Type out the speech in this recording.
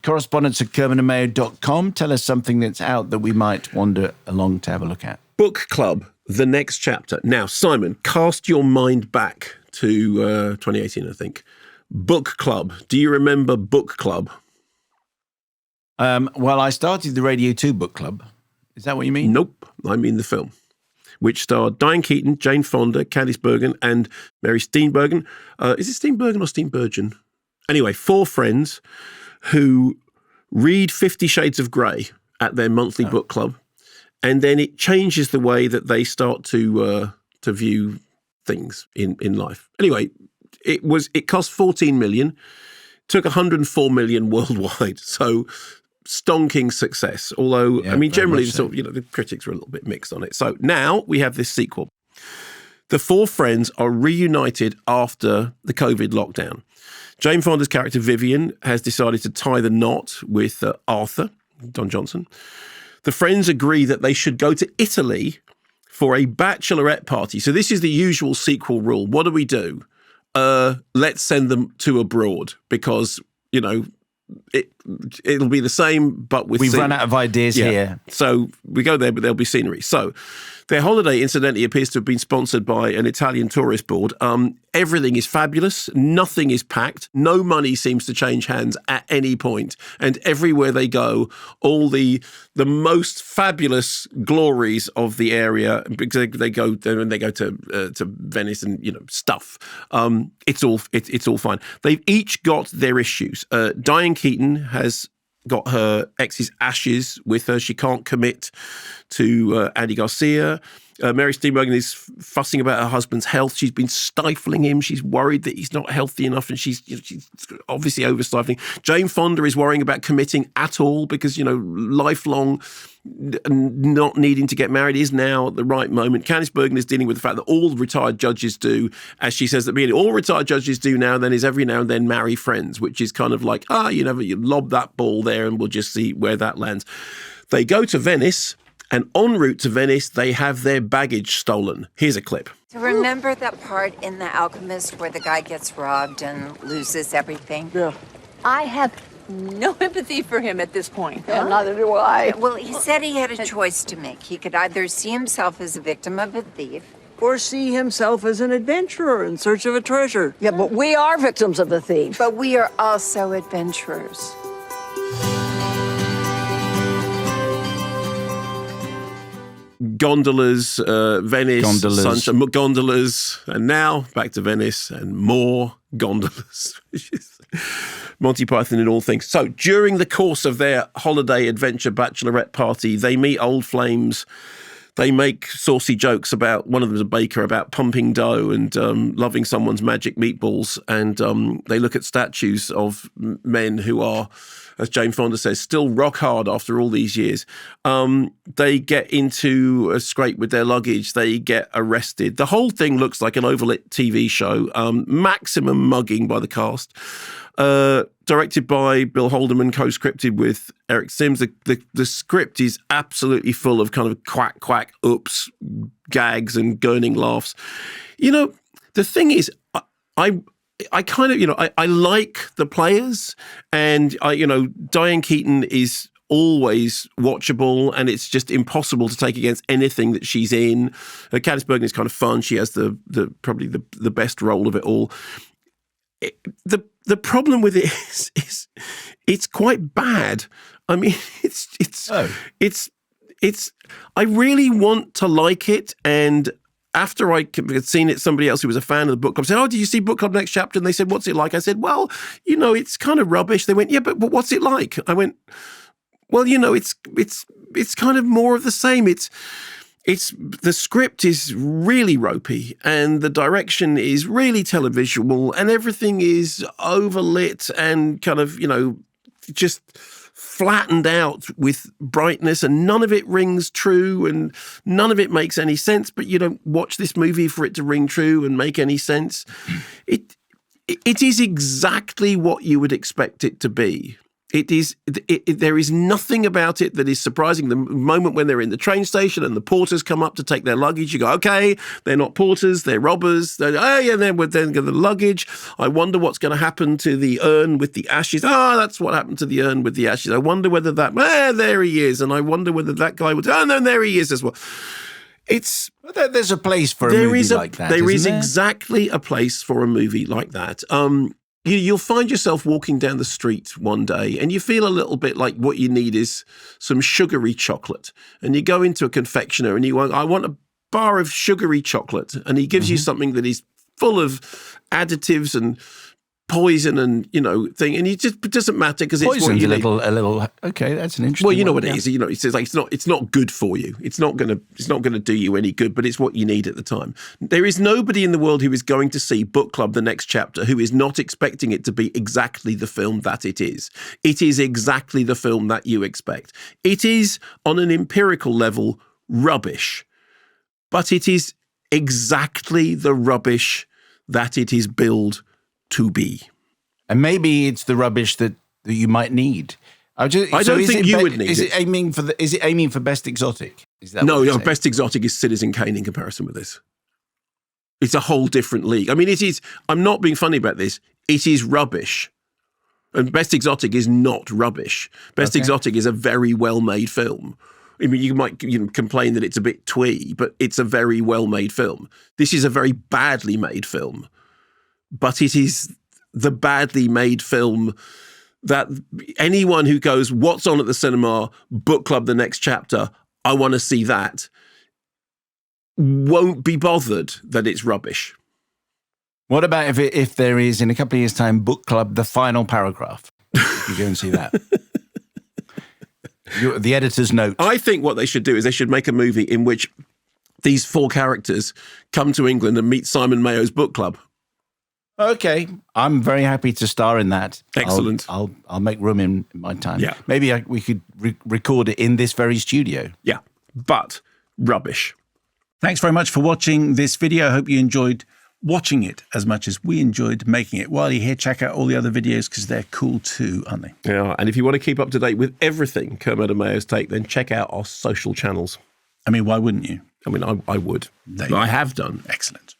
Correspondence at KermodeandMayo.com. Tell us something that's out that we might wander along to have a look at. Book Club, the next chapter. Now, Simon, cast your mind back to 2018, I think. Book Club. Do you remember Book Club? Well, I started the Radio 2 Book Club. Is that what you mean? Nope. I mean the film, which starred Diane Keaton, Jane Fonda, Candice Bergen, and Mary Steenburgen. Is it Steenburgen or Steenburgen? Anyway, 4 friends who read 50 Shades of Grey at their monthly book club, and then it changes the way that they start to view things in life. Anyway, it cost 14 million, took 104 million worldwide, so stonking success. Although, I mean, generally, sort of, the critics were a little bit mixed on it. So now we have this sequel. The 4 friends are reunited after the COVID lockdown. Jane Fonda's character Vivian has decided to tie the knot with Arthur, Don Johnson. The friends agree that they should go to Italy for a bachelorette party. So this is the usual sequel rule. What do? Let's send them to abroad because, it'll be the same, but with... We've run out of ideas here. So we go there, but there'll be scenery. So their holiday, incidentally, appears to have been sponsored by an Italian tourist board. Everything is fabulous. Nothing is packed. No money seems to change hands at any point. And everywhere they go, all the most fabulous glories of the area, because they go there and they go to Venice and stuff. It's all fine. They've each got their issues. Diane Keaton has got her ex's ashes with her. She can't commit to Andy Garcia. Mary Steenburgen is fussing about her husband's health. She's been stifling him. She's worried that he's not healthy enough, and she's obviously over-stifling. Jane Fonda is worrying about committing at all because, lifelong not needing to get married is now at the right moment. Candice Bergen is dealing with the fact that all retired judges do, as she says, that all retired judges do now then is every now and then marry friends, which is kind of like, you lob that ball there and we'll just see where that lands. They go to Venice, and en route to Venice, they have their baggage stolen. Here's a clip. So remember that part in The Alchemist where the guy gets robbed and loses everything? Yeah. I have no empathy for him at this point. Yeah, neither do I. Well, he said he had a choice to make. He could either see himself as a victim of a thief, Or see himself as an adventurer in search of a treasure. Yeah, but we are victims of the thief. but we are also adventurers. Gondolas, Venice, Gondolas. sunshine, gondolas, and now back to Venice and more gondolas, which is Monty Python in all things. So during the course of their holiday adventure bachelorette party, they meet old flames. They make saucy jokes about, one of them's a baker, about pumping dough and loving someone's magic meatballs. And they look at statues of men who are, as Jane Fonda says, still rock hard after all these years. They get into a scrape with their luggage. They get arrested. The whole thing looks like an overlit TV show. Maximum mugging by the cast. Directed by Bill Holderman, co-scripted with Eric Sims. The script is absolutely full of kind of quack, quack, oops, gags and gurning laughs. The thing is, I kind of, I like the players, and Diane Keaton is always watchable, and it's just impossible to take against anything that she's in. Candice Bergen is kind of fun. She has probably the best role of it all. The problem with it is it's quite bad. I mean, it's I really want to like it, and after I had seen it, somebody else who was a fan of the book club said, "Oh, did you see Book Club next chapter?" And they said, "What's it like?" I said, "Well, it's kind of rubbish." They went, "Yeah, but what's it like?" I went, "Well, it's kind of more of the same. It's the script is really ropey, and the direction is really televisual, and everything is overlit and kind of, just flattened out with brightness, and none of it rings true, and none of it makes any sense. But you don't watch this movie for it to ring true and make any sense. It is exactly what you would expect it to be. There is nothing about it that is surprising. The moment when they're in the train station and the porters come up to take their luggage, you go, okay, they're not porters, they're robbers. Then we're then going to the luggage. I wonder what's going to happen to the urn with the ashes. That's what happened to the urn with the ashes. I wonder whether there he is. And I wonder whether that guy would, no, there he is as well. There's a place for a movie like that. There is isn't there? exactly a place for a movie like that. You'll find yourself walking down the street one day and you feel a little bit like what you need is some sugary chocolate. And you go into a confectioner and I want a bar of sugary chocolate. And he gives you something that is full of additives and poison and, thing. And it doesn't matter because it's what Poison's you a need. little. Okay, that's an interesting. Well, you know one, what it is. It says like it's not good for you. It's not gonna do you any good, but it's what you need at the time. There is nobody in the world who is going to see Book Club: The Next Chapter who is not expecting it to be exactly the film that it is. It is exactly the film that you expect. It is on an empirical level rubbish, but it is exactly the rubbish that it is billed to be. And maybe it's the rubbish that you might need. I don't think you would need it. Is it aiming for best exotic? Is that no, what you're saying? Best Exotic is Citizen Kane in comparison with this. It's a whole different league. I mean, it is. I'm not being funny about this. It is rubbish. And Best Exotic is not rubbish. Best Exotic is a very well-made film. I mean, you might complain that it's a bit twee, but it's a very well-made film. This is a very badly made film. But it is the badly made film that anyone who goes, what's on at the cinema, Book Club: The Next Chapter, I want to see that, won't be bothered that it's rubbish. What about if there is, in a couple of years' time, Book Club: The Final Paragraph? You go and see that. The editor's note. I think what they should do is they should make a movie in which these four characters come to England and meet Simon Mayo's book club. Okay, I'm very happy to star in that. Excellent. I'll make room in my time. Yeah. Maybe we could record it in this very studio. Yeah, but rubbish. Thanks very much for watching this video. I hope you enjoyed watching it as much as we enjoyed making it. While you're here, check out all the other videos because they're cool too, aren't they? Yeah, and if you want to keep up to date with everything Kermode and Mayo's Take, then check out our social channels. I mean, why wouldn't you? I mean, I would. I have done. Excellent.